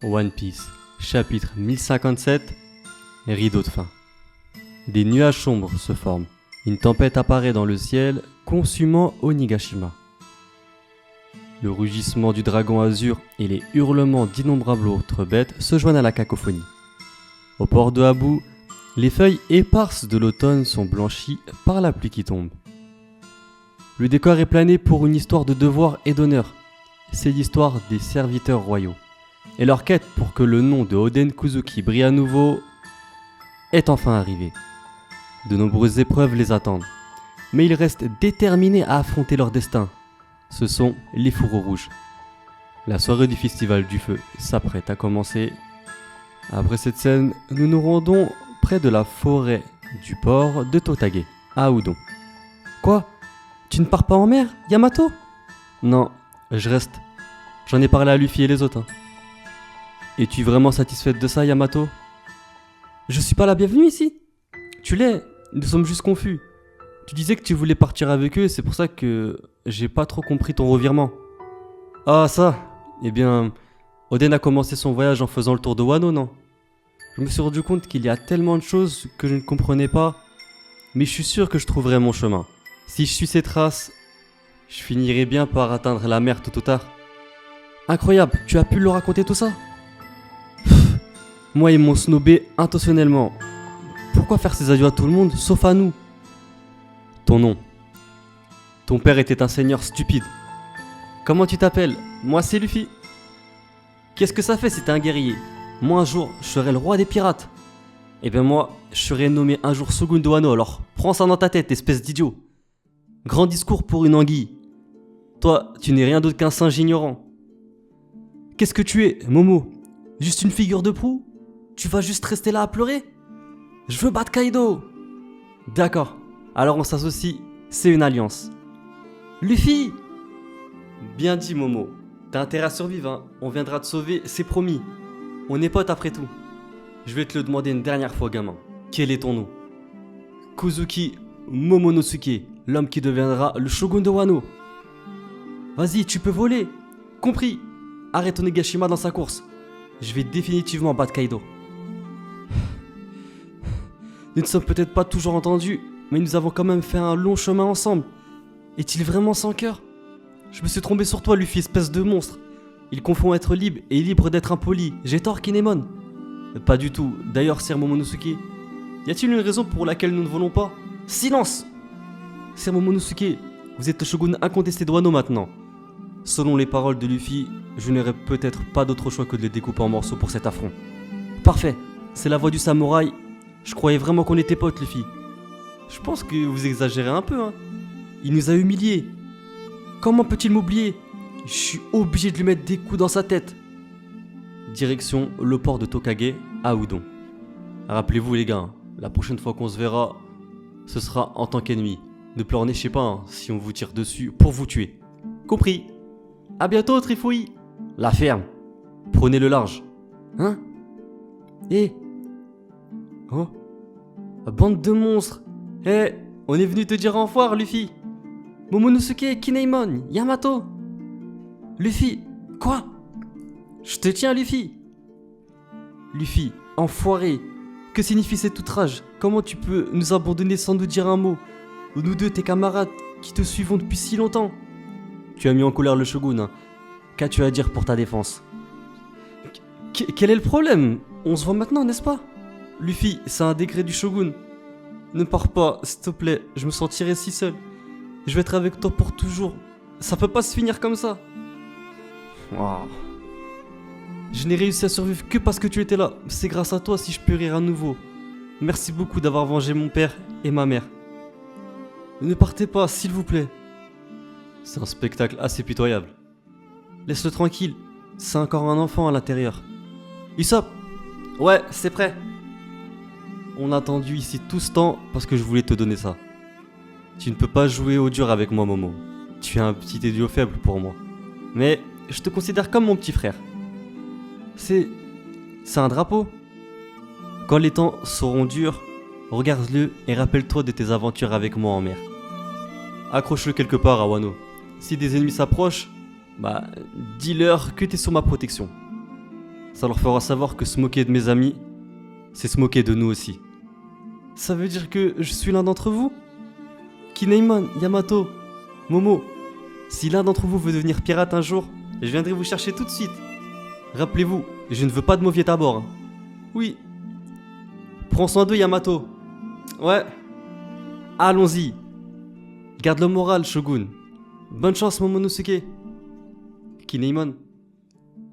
One Piece, chapitre 1057, rideau de fin. Des nuages sombres se forment. Une tempête apparaît dans le ciel, consumant Onigashima. Le rugissement du dragon azur et les hurlements d'innombrables autres bêtes se joignent à la cacophonie. Au port de Habu, les feuilles éparses de l'automne sont blanchies par la pluie qui tombe. Le décor est plané pour une histoire de devoir et d'honneur. C'est l'histoire des serviteurs royaux. Et leur quête pour que le nom de Oden Kuzuki brille à nouveau est enfin arrivée. De nombreuses épreuves les attendent, mais ils restent déterminés à affronter leur destin. Ce sont les fourreaux rouges. La soirée du festival du feu s'apprête à commencer. Après cette scène, nous nous rendons près de la forêt du port de Totage, à Udon. Quoi ? Tu ne pars pas en mer, Yamato ? Non, je reste. J'en ai parlé à Luffy et les autres. Es-tu vraiment satisfaite de ça, Yamato ? Je suis pas la bienvenue ici. Tu l'es, nous sommes juste confus. Tu disais que tu voulais partir avec eux, c'est pour ça que j'ai pas trop compris ton revirement. Ah ça ? Eh bien, Oden a commencé son voyage en faisant le tour de Wano, non ? Je me suis rendu compte qu'il y a tellement de choses que je ne comprenais pas, mais je suis sûr que je trouverai mon chemin. Si je suis ses traces, je finirai bien par atteindre la mer tôt ou tard. Incroyable, tu as pu leur raconter tout ça ? Moi, ils m'ont snobé intentionnellement. Pourquoi faire ces adieux à tout le monde, sauf à nous ? Ton nom. Ton père était un seigneur stupide. Comment tu t'appelles ? Moi, c'est Luffy. Qu'est-ce que ça fait si t'es un guerrier ? Moi, un jour, je serai le roi des pirates. Eh bien moi, je serai nommé un jour Shogun de Wano, alors prends ça dans ta tête, espèce d'idiot. Grand discours pour une anguille. Toi, tu n'es rien d'autre qu'un singe ignorant. Qu'est-ce que tu es, Momo ? Juste une figure de proue ? Tu vas juste rester là à pleurer ? Je veux battre Kaido. D'accord, alors on s'associe, c'est une alliance. Luffy ! Bien dit, Momo. T'as intérêt à survivre, hein. On viendra te sauver, c'est promis. On est potes après tout. Je vais te le demander une dernière fois, gamin. Quel est ton nom ? Kuzuki Momonosuke, l'homme qui deviendra le shogun de Wano. Vas-y, tu peux voler. Compris. Arrête Onigashima dans sa course. Je vais définitivement battre Kaido. Nous ne sommes peut-être pas toujours entendus, mais nous avons quand même fait un long chemin ensemble. Est-il vraiment sans cœur ? Je me suis trompé sur toi, Luffy, espèce de monstre. Il confond être libre et libre d'être impoli. J'ai tort, Kinemon ? Pas du tout. D'ailleurs, Sir Momonosuke, y a-t-il une raison pour laquelle nous ne volons pas ? Silence ! Sir Momonosuke, vous êtes le shogun incontesté de Wano maintenant. Selon les paroles de Luffy, je n'aurai peut-être pas d'autre choix que de les découper en morceaux pour cet affront. Parfait, c'est la voix du samouraï. Je croyais vraiment qu'on était potes, Luffy. Je pense que vous exagérez un peu, hein. Il nous a humiliés. Comment peut-il m'oublier ? Je suis obligé de lui mettre des coups dans sa tête. Direction le port de Tokage, à Udon. Rappelez-vous les gars, la prochaine fois qu'on se verra, ce sera en tant qu'ennemi. Ne pleurnichez pas hein, si on vous tire dessus pour vous tuer. Compris ? A bientôt, Trifouille. La ferme. Prenez le large. Hein ? Oh ? Bande de monstres. On est venu te dire au revoir, Luffy. Momonosuke, Kinemon, Yamato. Luffy, quoi ? Je te tiens, Luffy. Luffy, enfoiré. Que signifie cet outrage ? Comment tu peux nous abandonner sans nous dire un mot ? Nous deux, tes camarades, qui te suivons depuis si longtemps. Tu as mis en colère le shogun, hein. Qu'as-tu à dire pour ta défense ? Quel est le problème ? On se voit maintenant, n'est-ce pas ? Luffy, c'est un décret du shogun. Ne pars pas, s'il te plaît, je me sentirai si seul. Je vais être avec toi pour toujours. Ça peut pas se finir comme ça. Oh. Je n'ai réussi à survivre que parce que tu étais là. C'est grâce à toi si je peux rire à nouveau. Merci beaucoup d'avoir vengé mon père et ma mère. Ne partez pas, s'il vous plaît. C'est un spectacle assez pitoyable. Laisse-le tranquille, c'est encore un enfant à l'intérieur. Usopp ! Ouais, c'est prêt. On a attendu ici tout ce temps parce que je voulais te donner ça. Tu ne peux pas jouer au dur avec moi, Momo. Tu es un petit idiot faible pour moi. Mais je te considère comme mon petit frère. C'est un drapeau. Quand les temps seront durs, regarde-le et rappelle-toi de tes aventures avec moi en mer. Accroche-le quelque part à Wano. Si des ennemis s'approchent, dis-leur que t'es sous ma protection. Ça leur fera savoir que se moquer de mes amis, c'est se moquer de nous aussi. Ça veut dire que je suis l'un d'entre vous? Kinemon, Yamato, Momo, si l'un d'entre vous veut devenir pirate un jour, je viendrai vous chercher tout de suite. Rappelez-vous, je ne veux pas de mauviette à bord. Oui. Prends soin d'eux, Yamato. Ouais. Allons-y. Garde le moral, Shogun. Bonne chance, Momonosuke. Kinemon.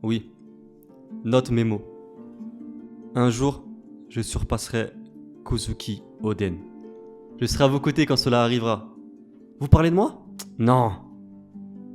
Oui. Note mémo. Un jour, je surpasserai Kozuki Oden. Je serai à vos côtés quand cela arrivera. Vous parlez de moi? Non.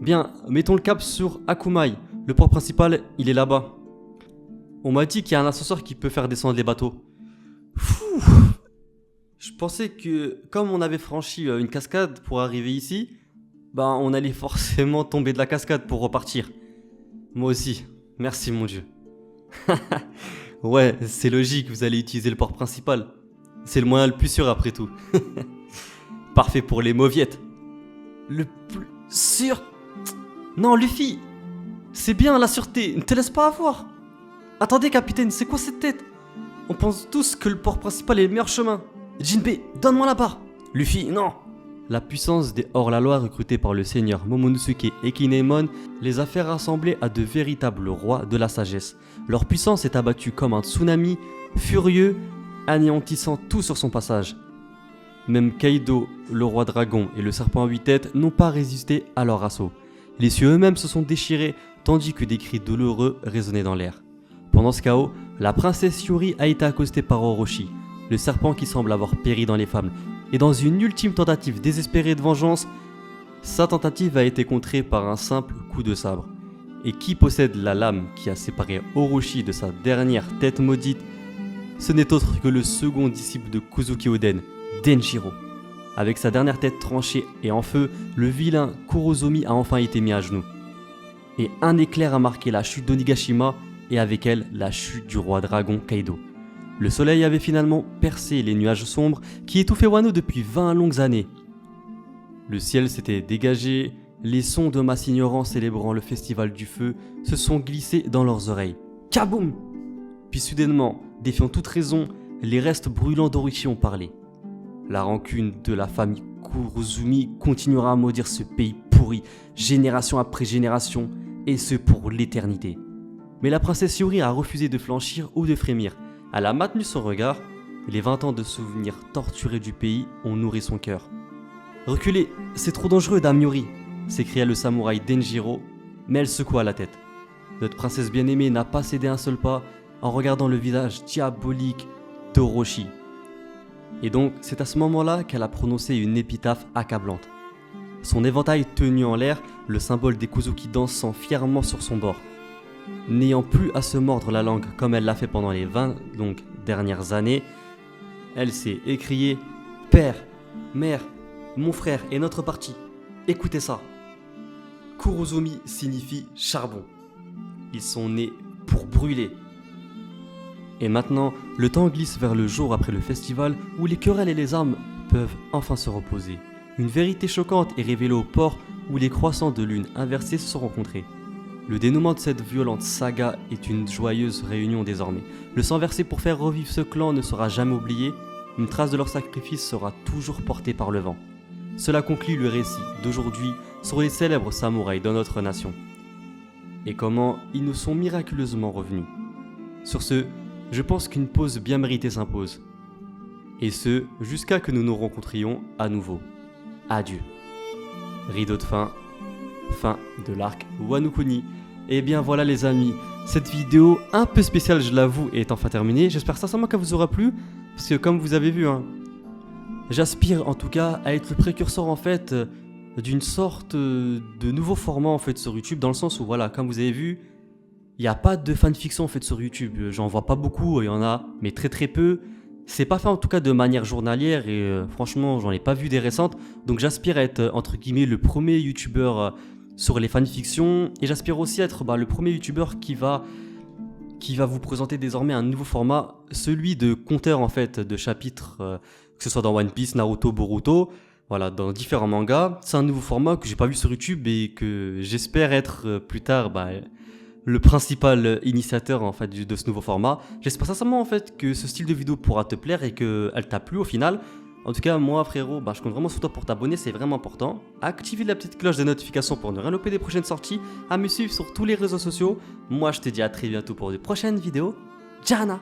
Bien, mettons le cap sur Akumai. Le port principal, il est là-bas. On m'a dit qu'il y a un ascenseur qui peut faire descendre les bateaux. Fou. Je pensais que, comme on avait franchi une cascade pour arriver ici, on allait forcément tomber de la cascade pour repartir. Moi aussi. Merci, mon Dieu. Ouais, c'est logique, vous allez utiliser le port principal. C'est le moyen le plus sûr après tout. Parfait pour les mauviettes. Le plus sûr? Non, Luffy. C'est bien la sûreté, ne te laisse pas avoir. Attendez, capitaine, c'est quoi cette tête? On pense tous que le port principal est le meilleur chemin. Jinbei, donne-moi la barre. Luffy, non. La puissance des hors-la-loi recrutés par le seigneur Momonosuke et Kinemon les a fait rassembler à de véritables rois de la sagesse. Leur puissance est abattue comme un tsunami, furieux, anéantissant tout sur son passage. Même Kaido, le roi dragon et le serpent à 8 têtes n'ont pas résisté à leur assaut. Les cieux eux-mêmes se sont déchirés tandis que des cris douloureux résonnaient dans l'air. Pendant ce chaos, la princesse Yuri a été accostée par Orochi, le serpent qui semble avoir péri dans les flammes. Et dans une ultime tentative désespérée de vengeance, sa tentative a été contrée par un simple coup de sabre. Et qui possède la lame qui a séparé Orochi de sa dernière tête maudite? Ce n'est autre que le second disciple de Kozuki Oden, Denjiro. Avec sa dernière tête tranchée et en feu, le vilain Kurozomi a enfin été mis à genoux. Et un éclair a marqué la chute d'Onigashima et avec elle la chute du roi dragon Kaido. Le soleil avait finalement percé les nuages sombres qui étouffaient Wano depuis 20 longues années. Le ciel s'était dégagé, les sons de masse ignorants célébrant le festival du feu se sont glissés dans leurs oreilles. Kaboum! Puis soudainement, défiant toute raison, les restes brûlants d'Orochi ont parlé. La rancune de la famille Kurozumi continuera à maudire ce pays pourri, génération après génération, et ce pour l'éternité. Mais la princesse Yuri a refusé de flanchir ou de frémir. Elle a maintenu son regard, et les 20 ans de souvenirs torturés du pays ont nourri son cœur. « Reculez, c'est trop dangereux, dame Yuri !» s'écria le samouraï Denjiro, mais elle secoua la tête. Notre princesse bien-aimée n'a pas cédé un seul pas en regardant le visage diabolique d'Orochi. Et donc, c'est à ce moment-là qu'elle a prononcé une épitaphe accablante. Son éventail tenu en l'air, le symbole des Kozuki dansant fièrement sur son bord. N'ayant plus à se mordre la langue comme elle l'a fait pendant les 20 longues dernières années, elle s'est écriée « Père, mère, mon frère et notre parti, écoutez ça !» Kurozomi signifie charbon. Ils sont nés pour brûler. Et maintenant, le temps glisse vers le jour après le festival où les querelles et les armes peuvent enfin se reposer. Une vérité choquante est révélée au port où les croissants de lune inversés se sont rencontrés. Le dénouement de cette violente saga est une joyeuse réunion désormais. Le sang versé pour faire revivre ce clan ne sera jamais oublié, une trace de leur sacrifice sera toujours portée par le vent. Cela conclut le récit d'aujourd'hui sur les célèbres samouraïs de notre nation. Et comment ils nous sont miraculeusement revenus. Sur ce, je pense qu'une pause bien méritée s'impose. Et ce, jusqu'à que nous nous rencontrions à nouveau. Adieu. Rideau de fin. Fin de l'arc Wano Kuni. Et bien voilà les amis, cette vidéo un peu spéciale je l'avoue est enfin terminée. J'espère sincèrement qu'elle vous aura plu, parce que comme vous avez vu, j'aspire en tout cas à être le précurseur en fait d'une sorte de nouveau format en fait sur YouTube, dans le sens où voilà, comme vous avez vu, il n'y a pas de fanfiction en fait sur YouTube. J'en vois pas beaucoup, il y en a, mais très très peu. C'est pas fait en tout cas de manière journalière et franchement j'en ai pas vu des récentes. Donc j'aspire à être entre guillemets le premier youtubeur sur les fanfictions, et j'aspire aussi à être le premier youtubeur qui va vous présenter désormais un nouveau format, celui de compteur en fait de chapitres, que ce soit dans One Piece, Naruto, Boruto, voilà, dans différents mangas. C'est un nouveau format que j'ai pas vu sur YouTube et que j'espère être plus tard le principal initiateur en fait de ce nouveau format. J'espère sincèrement en fait que ce style de vidéo pourra te plaire et qu'elle t'a plu au final. En tout cas, moi frérot, je compte vraiment sur toi pour t'abonner, c'est vraiment important. Activer la petite cloche des notifications pour ne rien louper des prochaines sorties. À me suivre sur tous les réseaux sociaux. Moi, je te dis à très bientôt pour de prochaines vidéos. Jana!